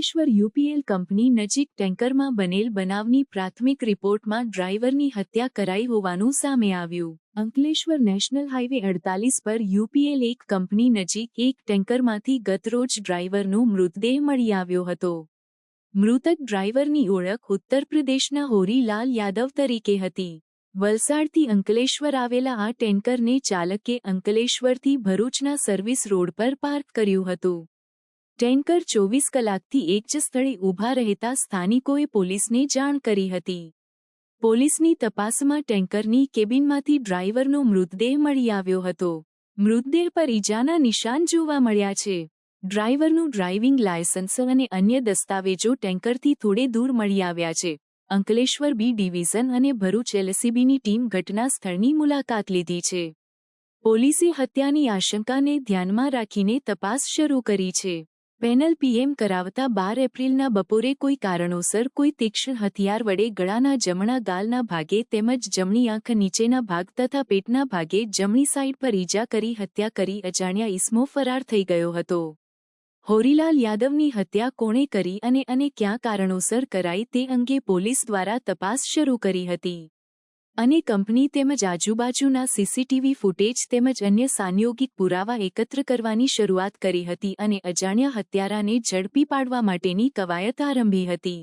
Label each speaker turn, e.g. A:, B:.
A: Ankleshwar UPL company નજીક ટેન્કરમાં બનેલ બનાવની પ્રાથમિક રિપોર્ટમાં ડ્રાઈવરની હત્યા કરાઈ હોવાનું સામે આવ્યું. અંકલેશ્વર નેશનલ હાઈવે 48 પર યુપીએલ એક કંપની નજીક એક ટેન્કરમાંથી ગતરોજ ડ્રાઈવરનો મૃતદેહ મળી આવ્યો હતો. મૃતક ડ્રાઈવરની ઓળખ ઉત્તર પ્રદેશના હોરીલાલ યાદવ તરીકે હતી. વલસાડથી અંકલેશ્વર આવેલા આ ટેન્કરને ચાલકે અંકલેશ્વરથી ભરૂચના સર્વિસ રોડ પર પાર્ક કર્યું હતું. ટેન્કર 24 કલાકથી એક જ સ્થળે ઊભા રહેતા સ્થાનિકોએ પોલીસને જાણ કરી હતી. પોલીસની તપાસમાં ટેન્કરની કેબિનમાંથી ડ્રાઈવરનો મૃતદેહ મળી આવ્યો હતો. મૃતદેહ પર ઈજાના નિશાન જોવા મળ્યા છે. ડ્રાઈવરનું ડ્રાઇવિંગ લાયસન્સ અને અન્ય દસ્તાવેજો ટેન્કરથી થોડે દૂર મળી આવ્યા છે. અંકલેશ્વર બી ડિવિઝન અને ભરૂચ એલસીબીની ટીમ ઘટના સ્થળની મુલાકાત લીધી છે. પોલીસે હત્યાની આશંકાને ધ્યાનમાં રાખીને તપાસ શરૂ કરી છે. પેનલ પીએમ કરાવતા 12 એપ્રિલના બપોરે કોઈ કારણોસર કોઈ તીક્ષ્ણ હથિયાર વડે ગળાના જમણા ગાલના ભાગે તેમજ જમણી આંખ નીચેના ભાગ તથા પેટના ભાગે જમણી સાઈડ પર ઈજા કરી હત્યા કરી અજાણ્યા ઈસમો ફરાર થઈ ગયો હતો. હોરીલાલ યાદવની હત્યા કોણે કરી અને કયા કારણોસર કરાઈ તે અંગે પોલીસ દ્વારા તપાસ શરૂ કરી હતી. અને કંપની તેમજ આજુબાજુના સીસીટીવી ફૂટેજ તેમજ અન્ય સાંયોગિક પુરાવા એકત્ર કરવાની શરૂઆત કરી હતી અને અજાણ્યા હત્યારાને ઝડપી પાડવા માટેની કવાયત આરંભી હતી.